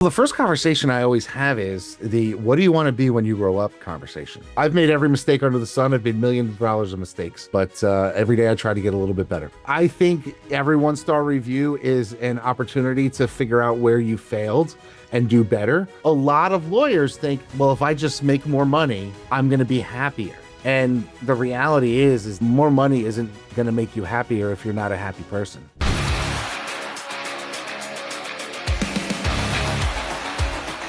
The first conversation I always have is the what do you want to be when you grow up conversation. I've made every mistake under the sun. I've made millions of dollars of mistakes, but every day I try to get a little bit better. I think every one-star review is an opportunity to figure out where you failed and do better. A lot of lawyers think, well, if I just make more money, I'm going to be happier. And the reality is more money isn't going to make you happier if you're not a happy person.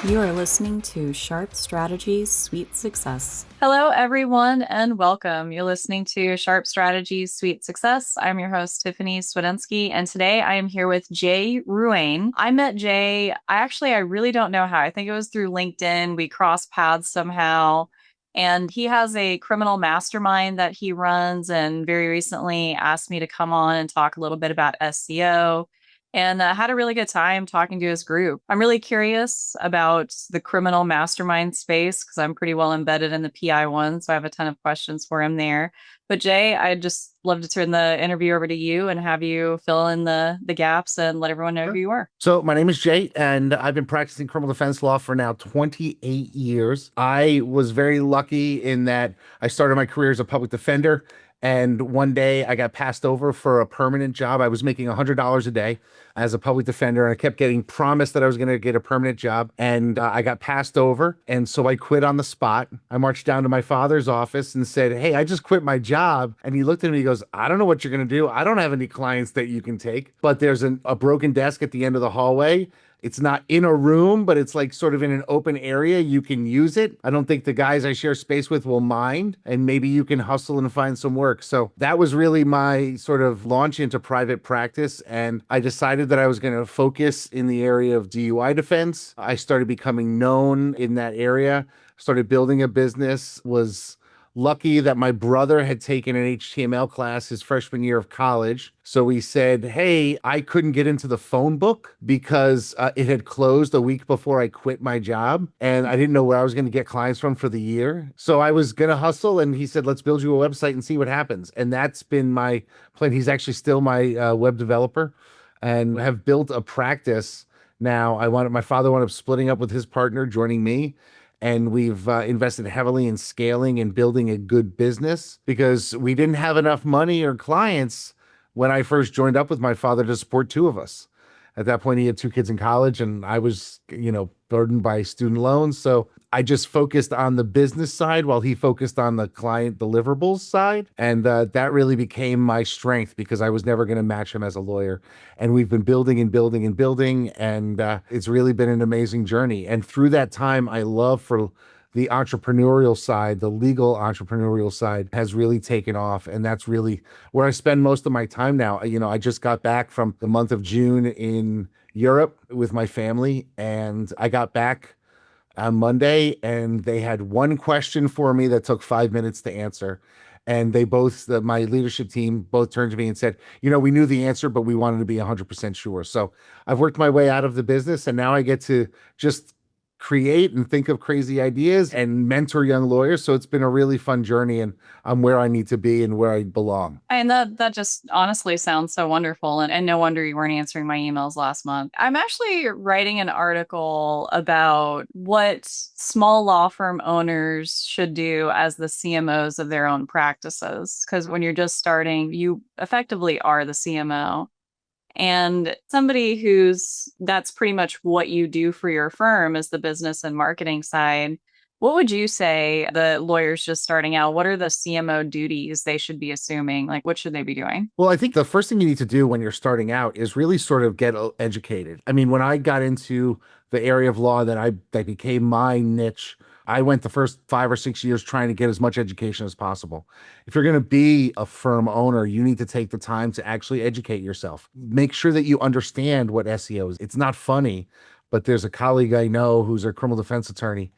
You are listening to Sharp Strategies, Sweet Success. Hello, everyone, and welcome. You're listening to Sharp Strategies, Sweet Success. I'm your host, Tiffany Swedensky, and today I am here with Jay Ruane. I met Jay, I really don't know how. I think it was through LinkedIn. We crossed paths somehow, and he has a criminal mastermind that he runs, and very recently asked me to come on and talk a little bit about SEO. And had a really good time talking to his group. I'm really curious about the criminal mastermind space because I'm pretty well embedded in the PI one. So I have a ton of questions for him there. But Jay, I'd just love to turn the interview over to you and have you fill in the gaps and let everyone know who you are. So my name is Jay, and I've been practicing criminal defense law for now 28 years. I was very lucky in that I started my career as a public defender. And one day I got passed over for a permanent job. I was making $100 a day as a public defender. And I kept getting promised that I was going to get a permanent job. And I got passed over. And so I quit on the spot. I marched down to my father's office and said, hey, I just quit my job. And he looked at me, he goes, I don't know what you're going to do. I don't have any clients that you can take. But there's a broken desk at the end of the hallway. It's not in a room, but it's like sort of in an open area. You can use it. I don't think the guys I share space with will mind, and maybe you can hustle and find some work. So that was really my sort of launch into private practice. And I decided that I was going to focus in the area of DUI defense. I started becoming known in that area, started building a business, was lucky that my brother had taken an HTML class his freshman year of college. So he said, hey, I couldn't get into the phone book because it had closed a week before I quit my job. And I didn't know where I was going to get clients from for the year. So I was going to hustle. And he said, let's build you a website and see what happens. And that's been my plan. He's actually still my web developer and have built a practice. Now, my father wound up splitting up with his partner, joining me. And we've invested heavily in scaling and building a good business because we didn't have enough money or clients when I first joined up with my father to support two of us. At that point, he had two kids in college and I was, burdened by student loans. So I just focused on the business side while he focused on the client deliverables side. And that really became my strength because I was never going to match him as a lawyer. And we've been building and building and building. And it's really been an amazing journey. And through that time, I love for the entrepreneurial side, the legal entrepreneurial side has really taken off. And that's really where I spend most of my time now. I just got back from the month of June in Europe with my family, and I got back on Monday and they had one question for me that took 5 minutes to answer. And they both, my leadership team, both turned to me and said, we knew the answer, but we wanted to be 100% sure. So I've worked my way out of the business and now I get to just create and think of crazy ideas and mentor young lawyers. So it's been a really fun journey and I'm where I need to be and where I belong. And that just honestly sounds so wonderful. And no wonder you weren't answering my emails last month. I'm actually writing an article about what small law firm owners should do as the CMOs of their own practices. Because when you're just starting, you effectively are the CMO. And somebody that's pretty much what you do for your firm is the business and marketing side. What would you say the lawyers just starting out, what are the CMO duties they should be assuming? Like, what should they be doing? Well, I think the first thing you need to do when you're starting out is really sort of get educated. I mean, when I got into the area of law that became my niche, I went the first 5 or 6 years trying to get as much education as possible. If you're going to be a firm owner, you need to take the time to actually educate yourself. Make sure that you understand what SEO is. It's not funny, but there's a colleague I know who's a criminal defense attorney,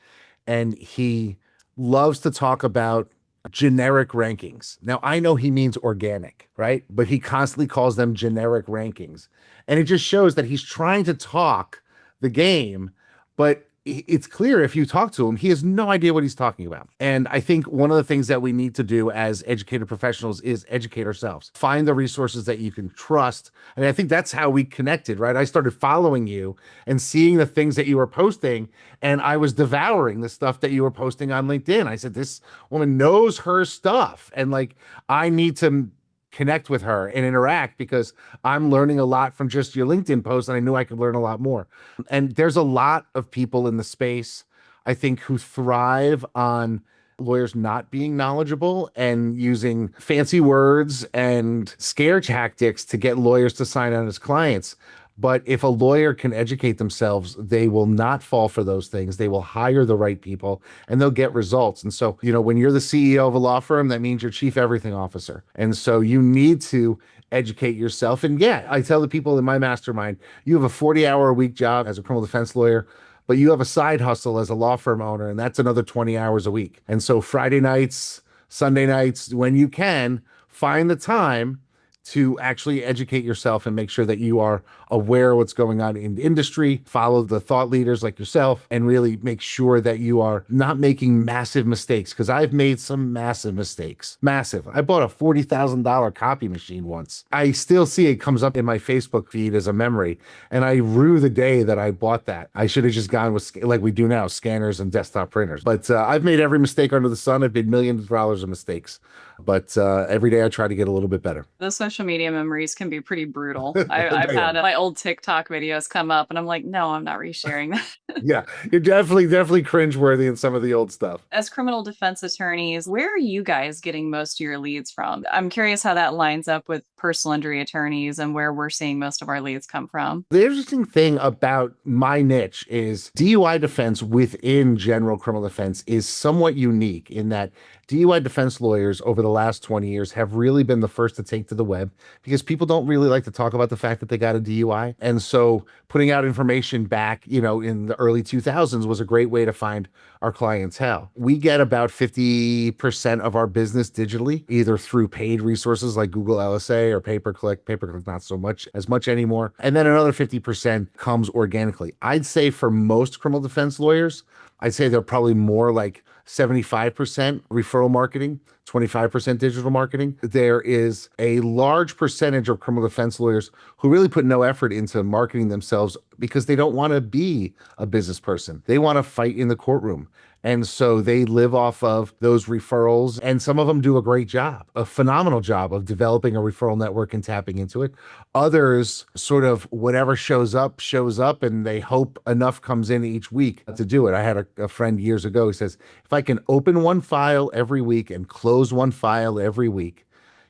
and he loves to talk about generic rankings. Now, I know he means organic, right? But he constantly calls them generic rankings. And it just shows that he's trying to talk the game, but it's clear if you talk to him, he has no idea what he's talking about. And I think one of the things that we need to do as educated professionals is educate ourselves. Find the resources that you can trust. And I think that's how we connected, right? I started following you and seeing the things that you were posting, and I was devouring the stuff that you were posting on LinkedIn. I said, this woman knows her stuff. And like, I need to connect with her and interact because I'm learning a lot from just your LinkedIn post, and I knew I could learn a lot more. And there's a lot of people in the space, I think, who thrive on lawyers not being knowledgeable and using fancy words and scare tactics to get lawyers to sign on as clients. But if a lawyer can educate themselves, they will not fall for those things. They will hire the right people and they'll get results. And so, when you're the CEO of a law firm, that means you're chief everything officer. And so you need to educate yourself. And yeah, I tell the people in my mastermind, you have a 40-hour-a-week job as a criminal defense lawyer, but you have a side hustle as a law firm owner, and that's another 20 hours a week. And so Friday nights, Sunday nights, when you can, find the time to actually educate yourself and make sure that you are aware of what's going on in the industry, follow the thought leaders like yourself, and really make sure that you are not making massive mistakes. Because I've made some massive mistakes. Massive. I bought a $40,000 copy machine once. I still see it comes up in my Facebook feed as a memory. And I rue the day that I bought that. I should have just gone with, like we do now, scanners and desktop printers. But I've made every mistake under the sun. I've made millions of dollars of mistakes. But every day I try to get a little bit better. The social media memories can be pretty brutal. I've had my old TikTok videos come up and I'm like, no, I'm not resharing that. Yeah, you're definitely cringeworthy in some of the old stuff. As criminal defense attorneys, where are you guys getting most of your leads from? I'm curious how that lines up with personal injury attorneys and where we're seeing most of our leads come from. The interesting thing about my niche is DUI defense within general criminal defense is somewhat unique in that DUI defense lawyers over the last 20 years have really been the first to take to the web because people don't really like to talk about the fact that they got a DUI. And so putting out information back, in the early 2000s was a great way to find our clientele. We get about 50% of our business digitally, either through paid resources like Google LSA or pay-per-click not so much anymore. And then another 50% comes organically. I'd say for most criminal defense lawyers, I'd say they're probably more like 75% referral marketing, 25% digital marketing. There is a large percentage of criminal defense lawyers who really put no effort into marketing themselves because they don't want to be a business person. They want to fight in the courtroom. And so they live off of those referrals, and some of them do a great job, a phenomenal job of developing a referral network and tapping into it. Others sort of whatever shows up, and they hope enough comes in each week to do it. I had a friend years ago who says, if I can open one file every week and close one file every week,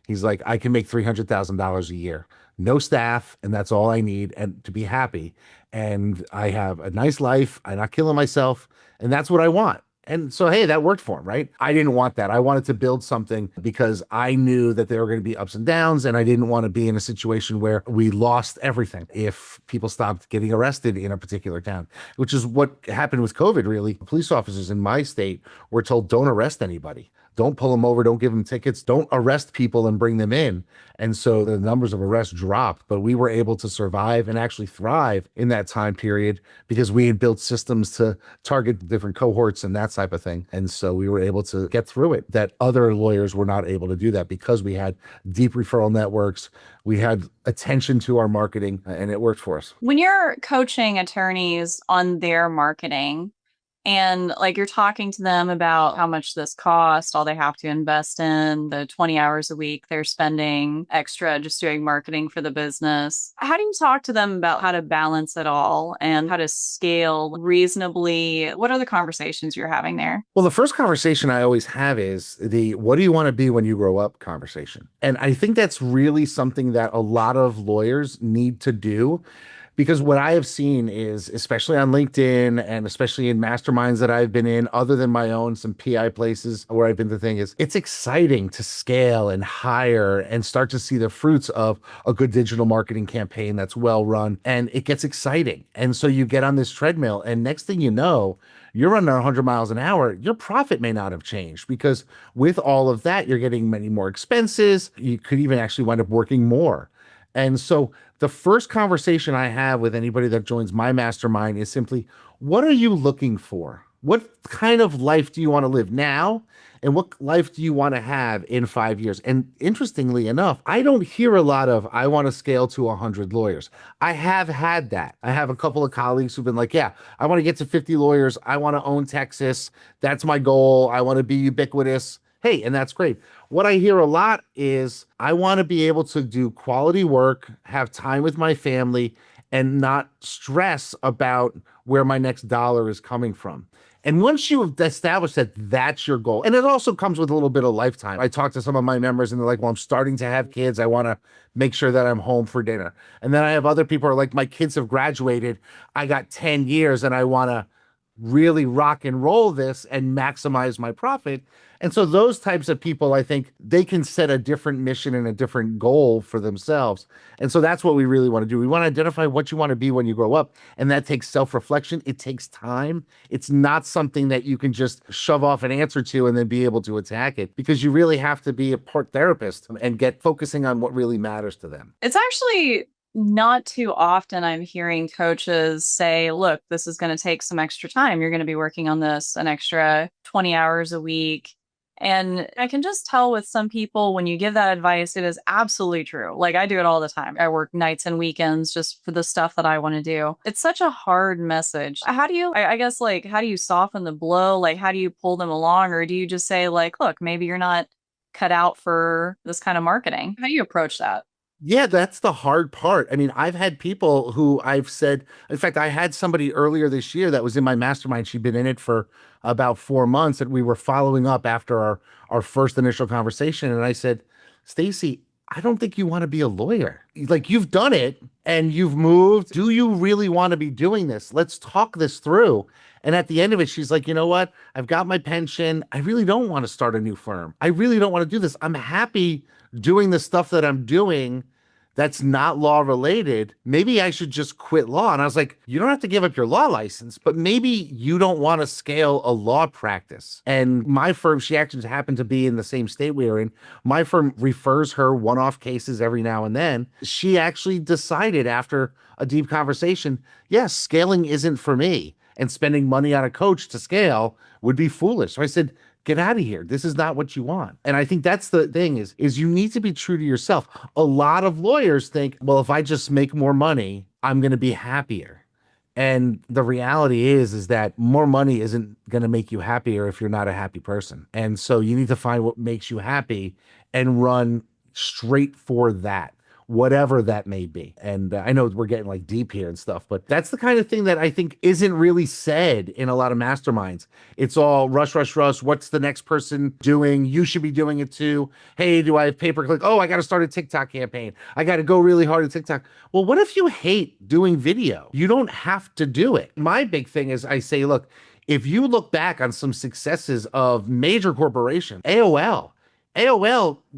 he's like, I can make $300,000 a year. No staff, and that's all I need, and to be happy. And I have a nice life. I'm not killing myself, and that's what I want. And so, hey, that worked for him, right? I didn't want that. I wanted to build something because I knew that there were going to be ups and downs, and I didn't want to be in a situation where we lost everything if people stopped getting arrested in a particular town, which is what happened with COVID, really. Police officers in my state were told, don't arrest anybody. Don't pull them over. Don't give them tickets. Don't arrest people and bring them in. And so the numbers of arrests dropped, but we were able to survive and actually thrive in that time period because we had built systems to target different cohorts and that type of thing. And so we were able to get through it that other lawyers were not able to do that because we had deep referral networks. We had attention to our marketing, and it worked for us. When you're coaching attorneys on their marketing, and like you're talking to them about how much this costs, all they have to invest in, the 20 hours a week they're spending extra just doing marketing for the business. How do you talk to them about how to balance it all and how to scale reasonably? What are the conversations you're having there? Well, the first conversation I always have is the what do you want to be when you grow up conversation. And I think that's really something that a lot of lawyers need to do. Because what I have seen is, especially on LinkedIn and especially in masterminds that I've been in, other than my own, some PI places where I've been to thing is, it's exciting to scale and hire and start to see the fruits of a good digital marketing campaign that's well run. And it gets exciting. And so you get on this treadmill and next thing you know, you're running 100 miles an hour, your profit may not have changed because with all of that, you're getting many more expenses. You could even actually wind up working more. And so The first conversation I have with anybody that joins my mastermind is simply, what are you looking for? What kind of life do you want to live now? And what life do you want to have in 5 years? And interestingly enough, I don't hear a lot of, I want to scale to 100 lawyers. I have had that. I have a couple of colleagues who've been like, yeah, I want to get to 50 lawyers. I want to own Texas. That's my goal. I want to be ubiquitous. Hey, and that's great. What I hear a lot is I want to be able to do quality work, have time with my family, and not stress about where my next dollar is coming from. And once you have established that that's your goal, and it also comes with a little bit of lifetime. I talk to some of my members and they're like, well, I'm starting to have kids. I want to make sure that I'm home for dinner. And then I have other people who are like, my kids have graduated. I got 10 years and I want to really rock and roll this and maximize my profit. And so those types of people, I think they can set a different mission and a different goal for themselves. And so that's what we really want to do. We want to identify what you want to be when you grow up. And that takes self-reflection. It takes time. It's not something that you can just shove off an answer to and then be able to attack it, because you really have to be a part therapist and get focusing on what really matters to them. It's actually not too often I'm hearing coaches say, look, this is going to take some extra time. You're going to be working on this an extra 20 hours a week. And I can just tell with some people, when you give that advice, it is absolutely true. Like, I do it all the time. I work nights and weekends just for the stuff that I want to do. It's such a hard message. How do you, I guess, like, how do you soften the blow? Like, how do you pull them along? Or do you just say, like, look, maybe you're not cut out for this kind of marketing? How do you approach that? Yeah, that's the hard part. I mean, I've had people who I've said, in fact, I had somebody earlier this year that was in my mastermind. She'd been in it for about 4 months, and we were following up after our first initial conversation. And I said, Stacy, I don't think you want to be a lawyer. Like, you've done it and you've moved. Do you really want to be doing this? Let's talk this through. And at the end of it, she's like, you know what? I've got my pension. I really don't want to start a new firm. I really don't want to do this. I'm happy doing the stuff that I'm doing that's not law related. Maybe I should just quit law. And I was like, you don't have to give up your law license, but maybe you don't want to scale a law practice. And my firm, she actually happened to be in the same state we were in. My firm refers her one-off cases every now and then. She actually decided after a deep conversation, yes, scaling isn't for me. And spending money on a coach to scale would be foolish. So I said, get out of here. This is not what you want. And I think that's the thing is you need to be true to yourself. A lot of lawyers think, well, if I just make more money, I'm going to be happier. And the reality is that more money isn't going to make you happier if you're not a happy person. And so you need to find what makes you happy and run straight for that, whatever that may be. And I know we're getting like deep here and stuff, but that's the kind of thing that I think isn't really said in a lot of masterminds. It's all rush, rush, rush. What's the next person doing? You should be doing it too. Hey, do I have pay-per-click? Oh, I got to start a TikTok campaign. I got to go really hard at TikTok. Well, what if you hate doing video? You don't have to do it. My big thing is I say, look, if you look back on some successes of major corporations, AOL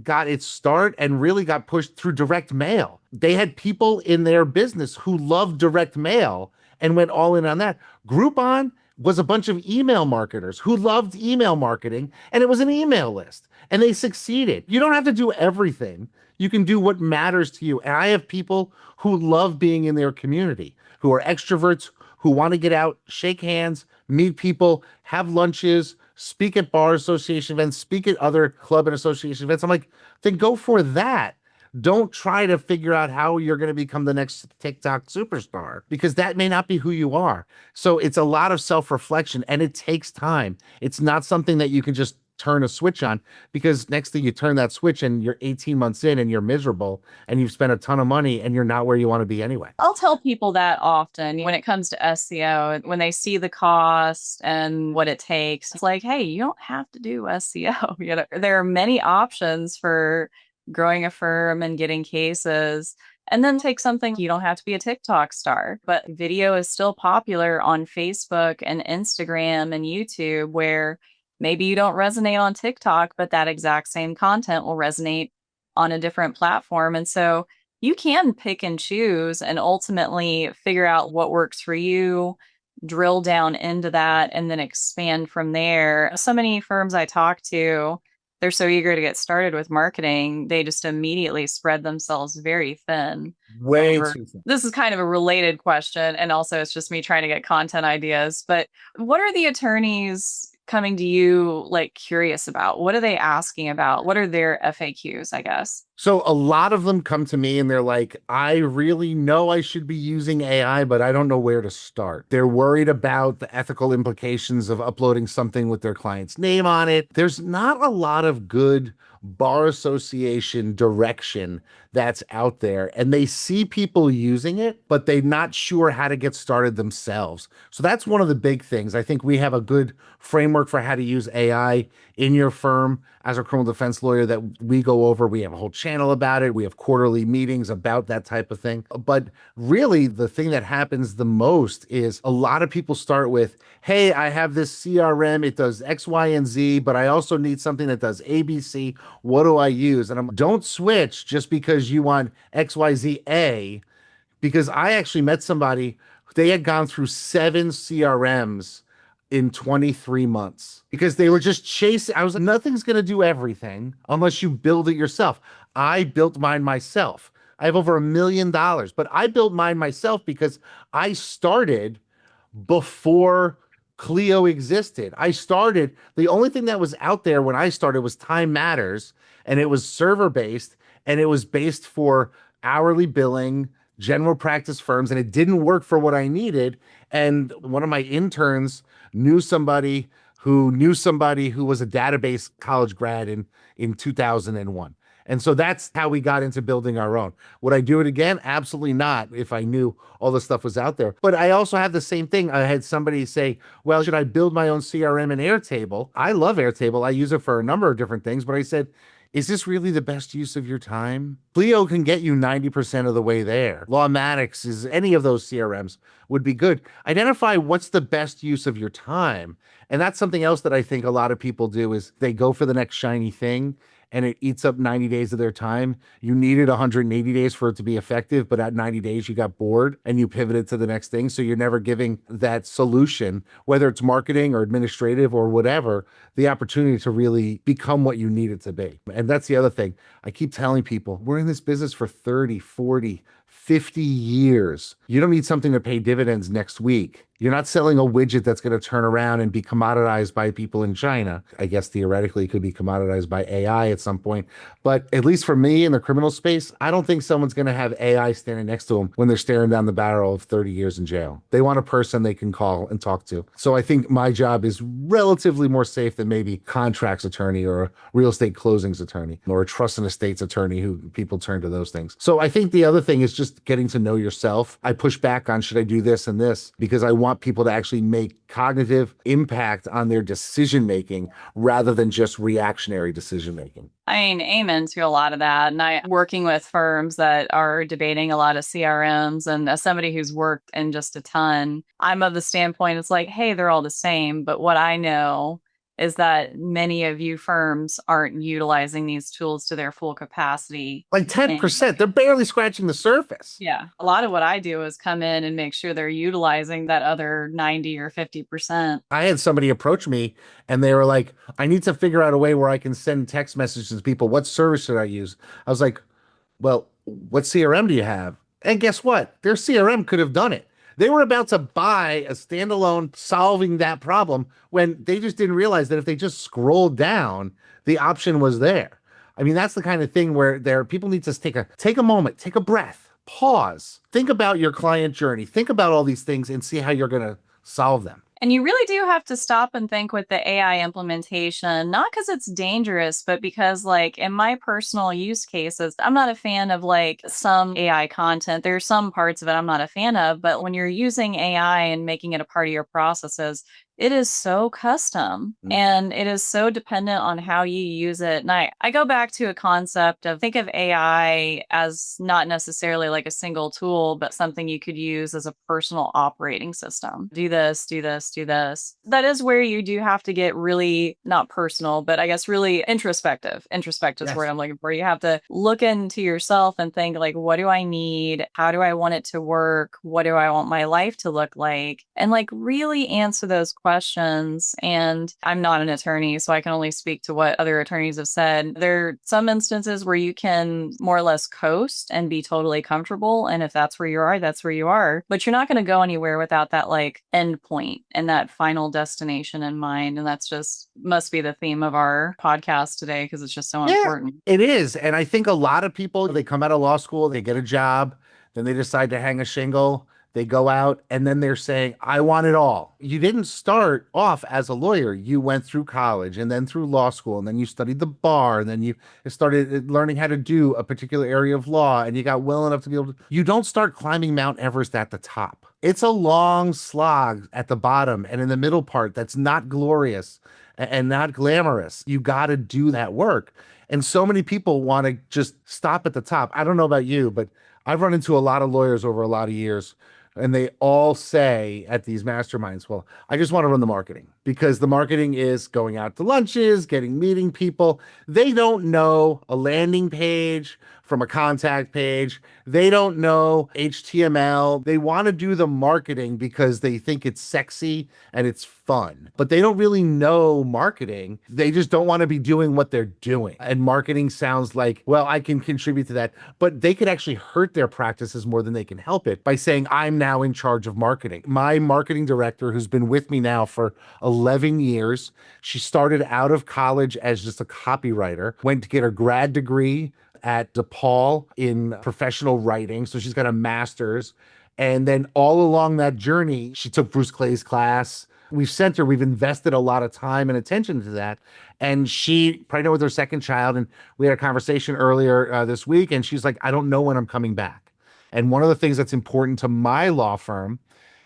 got its start and really got pushed through direct mail. They had people in their business who loved direct mail and went all in on that. Groupon was a bunch of email marketers who loved email marketing, and it was an email list, and they succeeded. You don't have to do everything. You can do what matters to you. And I have people who love being in their community, who are extroverts, who want to get out, shake hands, meet people, have lunches, speak at bar association events, speak at other club and association events. I'm like, then go for that. Don't try to figure out how you're going to become the next TikTok superstar, because that may not be who you are. So it's a lot of self-reflection, and it takes time. It's not something that you can just turn a switch on, because next thing you turn that switch and you're 18 months in and you're miserable and you've spent a ton of money and you're not where you want to be anyway. I'll tell people that often when it comes to SEO, when they see the cost and what it takes, it's like, hey, you don't have to do SEO. You know, there are many options for growing a firm and getting cases. And then take something, you don't have to be a TikTok star, but video is still popular on Facebook and Instagram and YouTube, where maybe you don't resonate on TikTok, but that exact same content will resonate on a different platform. And so you can pick and choose and ultimately figure out what works for you, drill down into that, and then expand from there. So many firms I talk to, they're so eager to get started with marketing, they just immediately spread themselves very thin. Way Over. too thin. This is kind of a related question, and also it's just me trying to get content ideas. But what are the attorneys coming to you like curious about? What are they asking about? What are their FAQs, I guess? So a lot of them come to me and they're like, I really know I should be using AI, but I don't know where to start. They're worried about the ethical implications of uploading something with their client's name on it. There's not a lot of good bar association direction that's out there, and they see people using it, but they're not sure how to get started themselves. So that's one of the big things. I think we have a good framework for how to use AI in your firm as a criminal defense lawyer that we go over. We have a whole channel about it. We have quarterly meetings about that type of thing. But really, the thing that happens the most is a lot of people start with, hey, I have this CRM. It does X, Y, and Z, but I also need something that does ABC. What do I use? And don't switch just because you want XYZA, because I actually met somebody, they had gone through 7 CRMs in 23 months because they were just chasing. I was like, nothing's going to do everything unless you build it yourself. I built mine myself. I have over $1 million, but I built mine myself because I started before Clio existed. The only thing that was out there when I started was Time Matters, and it was server based, and it was based for hourly billing, general practice firms, and it didn't work for what I needed. And one of my interns knew somebody who was a database college grad in 2001. And so that's how we got into building our own. Would I do it again? Absolutely not, if I knew all the stuff was out there. But I also have the same thing. I had somebody say, well, should I build my own CRM in Airtable? I love Airtable. I use it for a number of different things, but I said, is this really the best use of your time? Clio can get you 90% of the way there. Lawmatics is any of those CRMs would be good. Identify what's the best use of your time. And that's something else that I think a lot of people do is they go for the next shiny thing and it eats up 90 days of their time. You needed 180 days for it to be effective, but at 90 days you got bored and you pivoted to the next thing. So you're never giving that solution, whether it's marketing or administrative or whatever, the opportunity to really become what you need it to be. And that's the other thing. I keep telling people, we're in this business for 30, 40, 50 years. You don't need something to pay dividends next week. You're not selling a widget that's going to turn around and be commoditized by people in China. I guess theoretically it could be commoditized by AI at some point. But at least for me in the criminal space, I don't think someone's going to have AI standing next to them when they're staring down the barrel of 30 years in jail. They want a person they can call and talk to. So I think my job is relatively more safe than maybe contracts attorney or a real estate closings attorney or a trust and estates attorney who people turn to those things. So I think the other thing is just getting to know yourself. I push back on should I do this and this because I want people to actually make cognitive impact on their decision making rather than just reactionary decision making. I mean, amen to a lot of that. And I'm working with firms that are debating a lot of CRMs. And as somebody who's worked in just a ton, I'm of the standpoint, it's like, hey, they're all the same. But what I know is that many of you firms aren't utilizing these tools to their full capacity. Like 10%, they're barely scratching the surface. Yeah. A lot of what I do is come in and make sure they're utilizing that other 90 or 50%. I had somebody approach me and they were like, I need to figure out a way where I can send text messages to people. What service should I use? I was like, well, what CRM do you have? And guess what? Their CRM could have done it. They were about to buy a standalone solving that problem when they just didn't realize that if they just scrolled down, the option was there. I mean, that's the kind of thing where people need to take a moment, take a breath, pause, think about your client journey, think about all these things and see how you're going to solve them. And you really do have to stop and think with the AI implementation, not because it's dangerous, but because like in my personal use cases, I'm not a fan of like some AI content. There's some parts of it I'm not a fan of, but when you're using AI and making it a part of your processes, it is so custom and it is so dependent on how you use it. And I go back to a concept of think of AI as not necessarily like a single tool, but something you could use as a personal operating system. Do this, this, do this. That is where you do have to get really, not personal, but I guess really introspective. Introspective is the word Yes. I'm looking for. You have to look into yourself and think like, what do I need? How do I want it to work? What do I want my life to look like? And like really answer those questions. And I'm not an attorney, so I can only speak to what other attorneys have said. There are some instances where you can more or less coast and be totally comfortable. And if that's where you are, that's where you are. But you're not going to go anywhere without that like end point and that final destination in mind. And that's just must be the theme of our podcast today because it's just so important. It is. And I think a lot of people, they come out of law school, they get a job, then they decide to hang a shingle. They go out and then they're saying, I want it all. You didn't start off as a lawyer. You went through college and then through law school, and then you studied the bar, and then you started learning how to do a particular area of law, and you got well enough to be able to. You don't start climbing Mount Everest at the top. It's a long slog at the bottom and in the middle part that's not glorious and not glamorous. You got to do that work. And so many people want to just stop at the top. I don't know about you, but I've run into a lot of lawyers over a lot of years, and they all say at these masterminds, well, I just want to run the marketing because the marketing is going out to lunches, meeting people. They don't know a landing page from a contact page. They don't know HTML. They want to do the marketing because they think it's sexy and it's fun, but they don't really know marketing. They just don't want to be doing what they're doing. And marketing sounds like, well, I can contribute to that, but they could actually hurt their practices more than they can help it by saying, I'm now in charge of marketing. My marketing director, who's been with me now for 11 years, she started out of college as just a copywriter, went to get her grad degree at DePaul in professional writing. So she's got a master's. And then all along that journey, she took Bruce Clay's class. We've invested a lot of time and attention to that. And she pregnant with her second child. And we had a conversation earlier this week. And she's like, I don't know when I'm coming back. And one of the things that's important to my law firm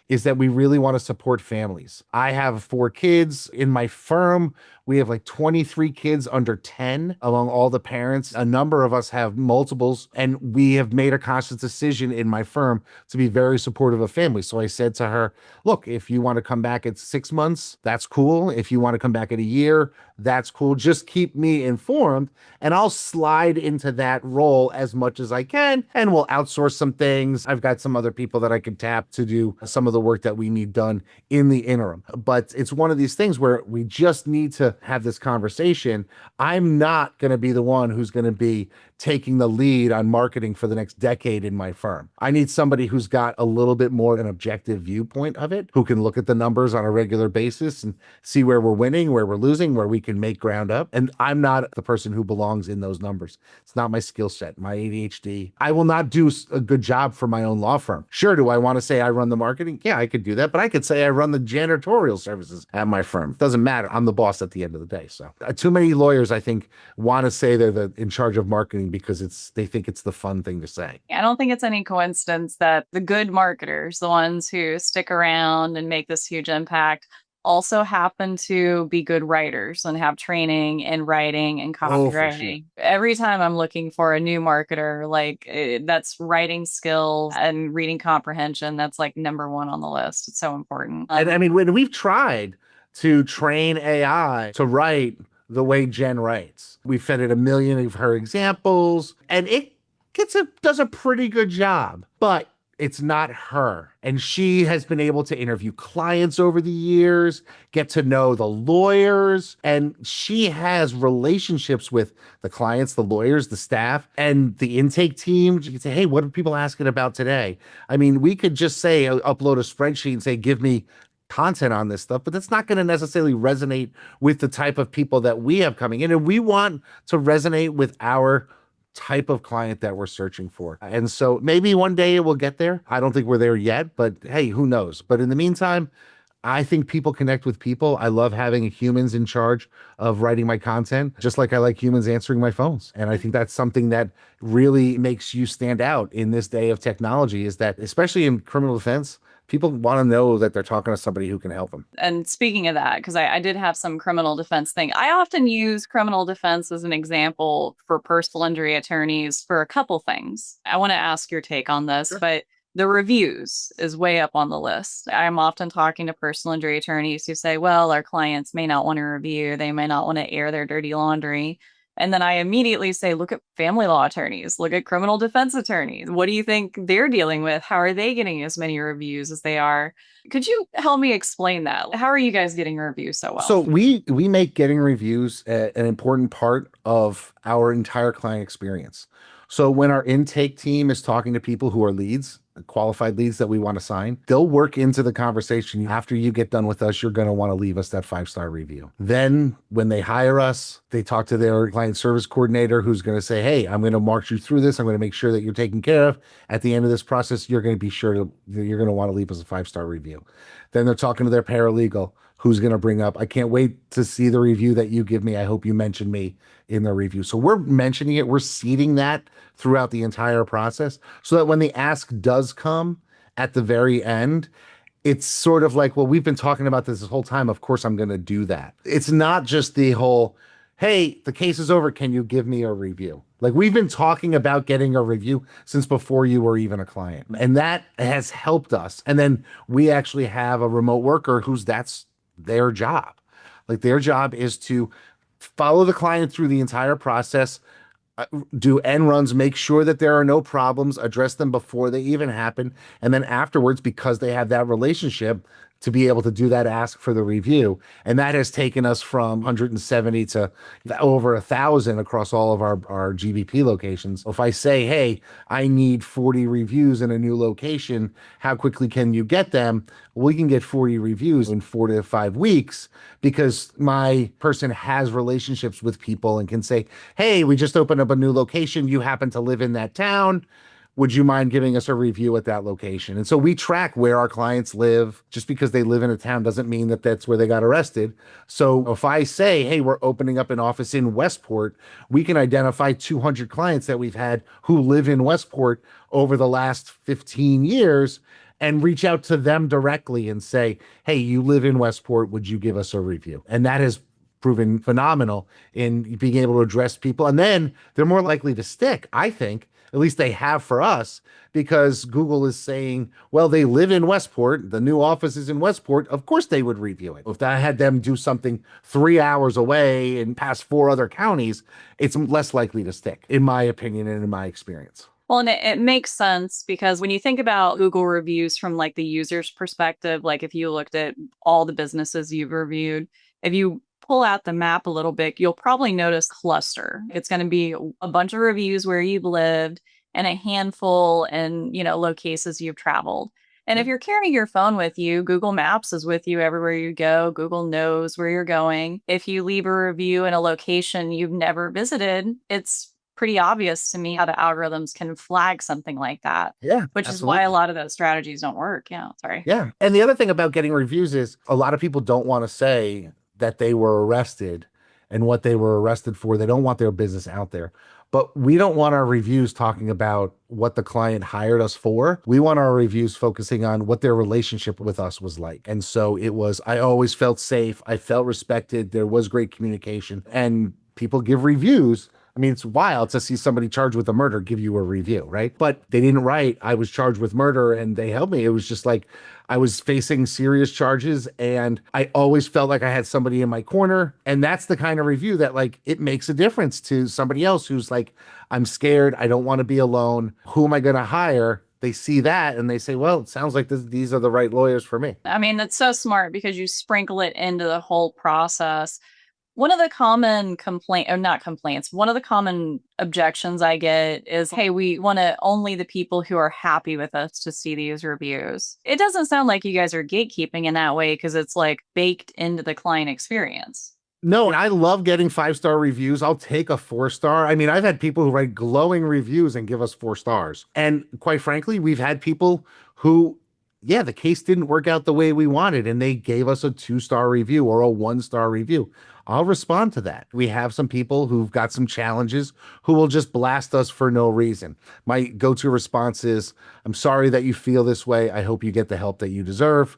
is that we really want to support families. I have 4 kids in my firm. We have like 23 kids under 10 among all the parents. A number of us have multiples, and we have made a conscious decision in my firm to be very supportive of families. So I said to her, look, if you want to come back at 6 months, that's cool. If you want to come back at a year, that's cool. Just keep me informed and I'll slide into that role as much as I can. And we'll outsource some things. I've got some other people that I can tap to do some of the work that we need done in the interim. But it's one of these things where we just need to have this conversation. I'm not going to be the one who's going to be taking the lead on marketing for the next decade in my firm. I need somebody who's got a little bit more an objective viewpoint of it, who can look at the numbers on a regular basis and see where we're winning, where we're losing, where we can make ground up. And I'm not the person who belongs in those numbers. It's not my skill set, my ADHD. I will not do a good job for my own law firm. Sure, do I want to say I run the marketing? Yeah, I could do that, but I could say I run the janitorial services at my firm. It doesn't matter. I'm the boss at the end of the day. So too many lawyers, I think, want to say they're in charge of marketing because they think it's the fun thing to say. I don't think it's any coincidence that the good marketers, the ones who stick around and make this huge impact, also happen to be good writers and have training in writing and copywriting. Every time I'm looking for a new marketer, that's writing skills and reading comprehension, that's like number 1 on the list. It's so important. And I mean, when we've tried to train AI to write the way Jen writes, we fed it 1 million of her examples, and it does a pretty good job, but it's not her. And she has been able to interview clients over the years, get to know the lawyers, and she has relationships with the clients, the lawyers, the staff, and the intake team. She can say, hey, what are people asking about today? I mean, we could just say, upload a spreadsheet and say, give me content on this stuff, but that's not going to necessarily resonate with the type of people that we have coming in. And we want to resonate with our type of client that we're searching for. And so maybe one day it will get there. I don't think we're there yet, but hey, who knows? But in the meantime, I think people connect with people. I love having humans in charge of writing my content, just like I like humans answering my phones. And I think that's something that really makes you stand out in this day of technology, is that, especially in criminal defense, people want to know that they're talking to somebody who can help them. And speaking of that, because I did have some criminal defense thing, I often use criminal defense as an example for personal injury attorneys for a couple things. I want to ask your take on this, Sure. But the reviews is way up on the list. I'm often talking to personal injury attorneys who say, well, our clients may not want to review, they may not want to air their dirty laundry. And then I immediately say, look at family law attorneys, look at criminal defense attorneys. What do you think they're dealing with? How are they getting as many reviews as they are? Could you help me explain that? How are you guys getting reviews so well? So we make getting reviews an important part of our entire client experience. So when our intake team is talking to people who are leads, qualified leads that we want to sign, they'll work into the conversation. After you get done with us, you're going to want to leave us that 5-star review. Then when they hire us, they talk to their client service coordinator who's going to say, hey, I'm going to march you through this. I'm going to make sure that you're taken care of. At the end of this process, you're going to be sure you're going to want to leave us a 5-star review. Then they're talking to their paralegal who's going to bring up, I can't wait to see the review that you give me. I hope you mention me in the review. So we're mentioning it. We're seeding that throughout the entire process so that when the ask does come at the very end, it's sort of like, well, we've been talking about this whole time. Of course, I'm going to do that. It's not just the whole, hey, the case is over. Can you give me a review? Like, we've been talking about getting a review since before you were even a client. And that has helped us. And then we actually have a remote worker that's their job. Like, their job is to follow the client through the entire process, do end runs, make sure that there are no problems, address them before they even happen. And then afterwards, because they have that relationship, to be able to do that ask for the review. And that has taken us from 170 to over 1,000 across all of our GBP locations. If I say, hey, I need 40 reviews in a new location, how quickly can you get them? We can get 40 reviews in 4 to 5 weeks because my person has relationships with people and can say, hey, we just opened up a new location. You happen to live in that town. Would you mind giving us a review at that location? And so we track where our clients live. Just because they live in a town doesn't mean that that's where they got arrested. So if I say, hey, we're opening up an office in Westport, we can identify 200 clients that we've had who live in Westport over the last 15 years and reach out to them directly and say, hey, you live in Westport, would you give us a review? And that has proven phenomenal in being able to address people. And then they're more likely to stick, I think. At least they have for us, because Google is saying, well, they live in Westport. The new office is in Westport. Of course they would review it. If I had them do something 3 hours away and past 4 other counties, it's less likely to stick, in my opinion and in my experience. Well, and it makes sense because when you think about Google reviews from like the user's perspective, like if you looked at all the businesses you've reviewed, if you pull out the map a little bit, you'll probably notice cluster. It's going to be a bunch of reviews where you've lived and a handful in, locations you've traveled. And if you're carrying your phone with you, Google Maps is with you everywhere you go. Google knows where you're going. If you leave a review in a location you've never visited, it's pretty obvious to me how the algorithms can flag something like that. Yeah, which absolutely. is why a lot of those strategies don't work. Yeah, sorry. Yeah. And the other thing about getting reviews is a lot of people don't want to say that they were arrested and what they were arrested for. They don't want their business out there. But we don't want our reviews talking about what the client hired us for. We want our reviews focusing on what their relationship with us was like. And so it was, I always felt safe. I felt respected. There was great communication. And people give reviews. I mean, it's wild to see somebody charged with a murder give you a review, right? But they didn't write, I was charged with murder, and they helped me. It was just like, I was facing serious charges and I always felt like I had somebody in my corner. And that's the kind of review that, like, it makes a difference to somebody else who's like, I'm scared. I don't want to be alone. Who am I going to hire? They see that and they say, well, it sounds like these are the right lawyers for me. I mean, that's so smart because you sprinkle it into the whole process. One of the common one of the common objections I get is, hey, we want only the people who are happy with us to see these reviews. It doesn't sound like you guys are gatekeeping in that way because it's like baked into the client experience. No, and I love getting 5-star reviews. I'll take a 4-star. I mean, I've had people who write glowing reviews and give us 4 stars. And quite frankly, we've had people who, yeah, the case didn't work out the way we wanted, and they gave us a 2-star review or a 1-star review. I'll respond to that. We have some people who've got some challenges who will just blast us for no reason. My go-to response is, I'm sorry that you feel this way. I hope you get the help that you deserve.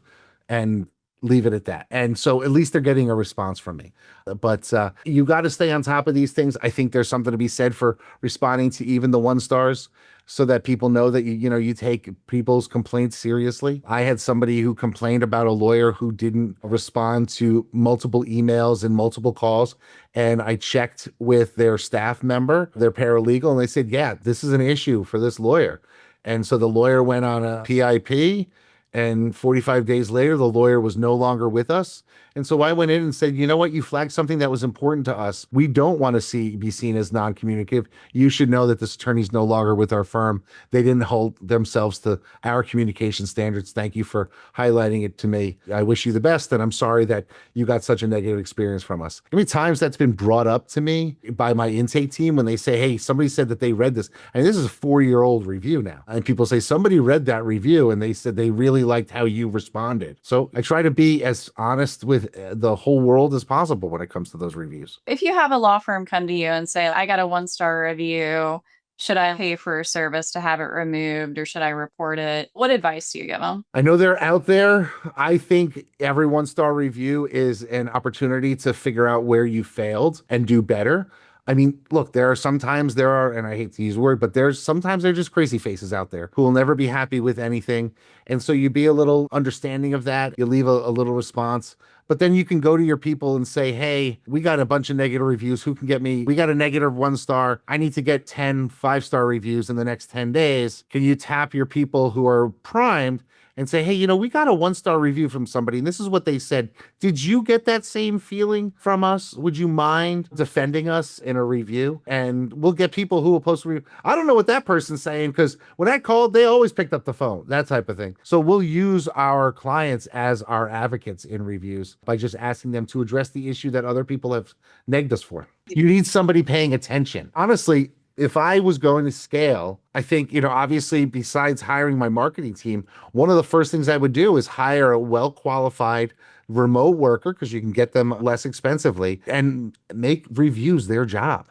And leave it at that. And so at least they're getting a response from me. But you got to stay on top of these things. I think there's something to be said for responding to even the 1 stars so that people know that you take people's complaints seriously. I had somebody who complained about a lawyer who didn't respond to multiple emails and multiple calls. And I checked with their staff member, their paralegal, and they said, yeah, this is an issue for this lawyer. And so the lawyer went on a PIP, and 45 days later, the lawyer was no longer with us. And so I went in and said, you know what? You flagged something that was important to us. We don't want to be seen as non-communicative. You should know that this attorney's no longer with our firm. They didn't hold themselves to our communication standards. Thank you for highlighting it to me. I wish you the best, and I'm sorry that you got such a negative experience from us. How many times that's been brought up to me by my intake team when they say, hey, somebody said that they read this. And this is a 4-year-old review now. And people say, somebody read that review and they said they really liked how you responded. So I try to be as honest with the whole world as possible when it comes to those reviews. If you have a law firm come to you and say, I got a 1-star review, should I pay for a service to have it removed or should I report it? What advice do you give them? I know they're out there. I think every 1-star review is an opportunity to figure out where you failed and do better. I mean, look, and I hate to use the word, but sometimes they're just crazy faces out there who will never be happy with anything. And so you be a little understanding of that. You leave a little response, but then you can go to your people and say, hey, we got a bunch of negative reviews. Who can get me? We got a negative 1-star. I need to get 10 5-star reviews in the next 10 days. Can you tap your people who are primed and say, hey, we got a 1-star review from somebody, and this is what they said. Did you get that same feeling from us? Would you mind defending us in a review? And we'll get people who will post a review. I don't know what that person's saying, because when I called, they always picked up the phone, that type of thing. So we'll use our clients as our advocates in reviews by just asking them to address the issue that other people have negged us for. You need somebody paying attention. Honestly, if I was going to scale, I think, obviously, besides hiring my marketing team, one of the first things I would do is hire a well-qualified remote worker, because you can get them less expensively, and make reviews their job.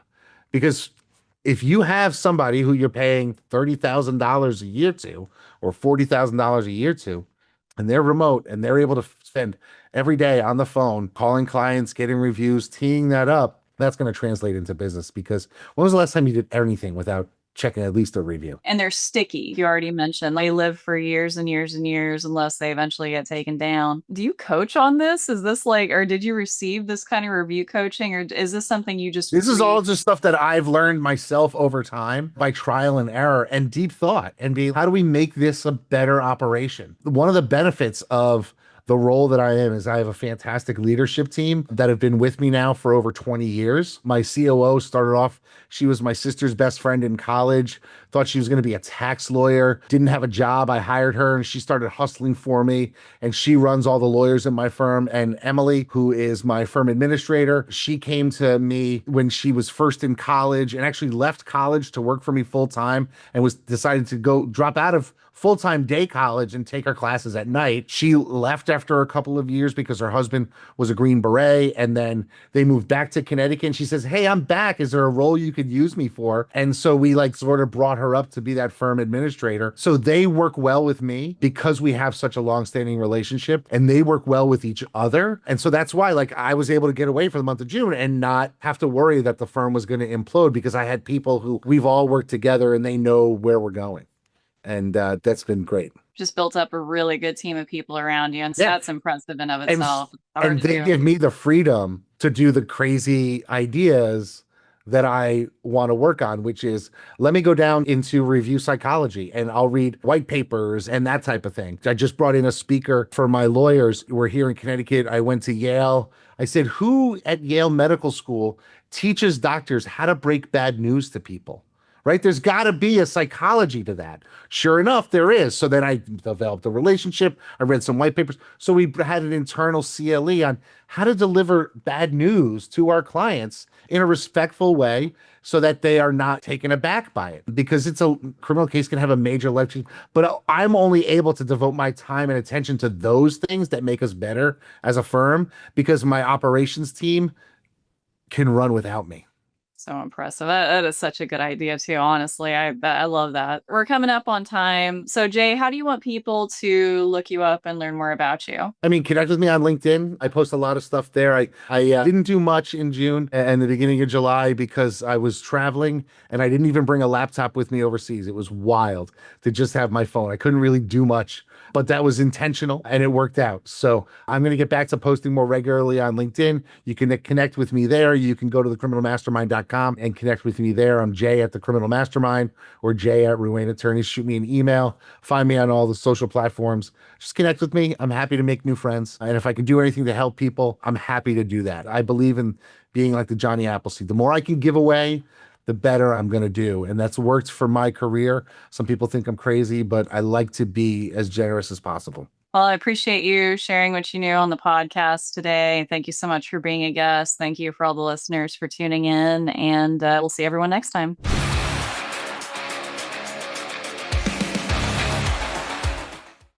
Because if you have somebody who you're paying $30,000 a year to, or $40,000 a year to, and they're remote and they're able to spend every day on the phone, calling clients, getting reviews, teeing that up, that's going to translate into business. Because when was the last time you did anything without checking at least a review? And they're sticky. You already mentioned they live for years and years and years unless they eventually get taken down. Do you coach on this? Is this or did you receive this kind of review coaching, or is this something you just This is all just stuff that I've learned myself over time by trial and error and deep thought, and how do we make this a better operation? One of the benefits of the role that I am is I have a fantastic leadership team that have been with me now for over 20 years. My COO started off, she was my sister's best friend in college, thought she was going to be a tax lawyer, didn't have a job. I hired her and she started hustling for me, and she runs all the lawyers in my firm. And Emily, who is my firm administrator, she came to me when she was first in college and actually left college to work for me full time, and was decided to go drop out of full-time day college and take her classes at night. She left after a couple of years because her husband was a Green Beret, and then they moved back to Connecticut. And she says, hey, I'm back. Is there a role you could use me for? And so we sort of brought her up to be that firm administrator. So they work well with me because we have such a long-standing relationship, and they work well with each other. And so that's why I was able to get away for the month of June and not have to worry that the firm was going to implode, because I had people who we've all worked together and they know where we're going. And that's been great. Just built up a really good team of people around you. And so that's impressive in of itself. And they give me the freedom to do the crazy ideas that I want to work on, which is, let me go down into review psychology and I'll read white papers and that type of thing. I just brought in a speaker for my lawyers. We're here in Connecticut. I went to Yale. I said, who at Yale Medical School teaches doctors how to break bad news to people? Right? There's got to be a psychology to that. Sure enough, there is. So then I developed a relationship. I read some white papers. So we had an internal CLE on how to deliver bad news to our clients in a respectful way so that they are not taken aback by it. Because it's a criminal case can have a major life change. But I'm only able to devote my time and attention to those things that make us better as a firm, because my operations team can run without me. So impressive. That is such a good idea too, honestly. I love that. We're coming up on time. So Jay, how do you want people to look you up and learn more about you? I mean, connect with me on LinkedIn. I post a lot of stuff there. I didn't do much in June and the beginning of July because I was traveling and I didn't even bring a laptop with me overseas. It was wild to just have my phone. I couldn't really do much, but that was intentional and it worked out. So I'm going to get back to posting more regularly on LinkedIn. You can connect with me there. You can go to thecriminalmastermind.com and connect with me there. I'm Jay at the Criminal Mastermind or Jay at Ruane Attorneys. Shoot me an email. Find me on all the social platforms. Just connect with me. I'm happy to make new friends. And if I can do anything to help people, I'm happy to do that. I believe in being like the Johnny Appleseed. The more I can give away, the better I'm going to do. And that's worked for my career. Some people think I'm crazy, but I like to be as generous as possible. Well, I appreciate you sharing what you knew on the podcast today. Thank you so much for being a guest. Thank you for all the listeners for tuning in, and we'll see everyone next time.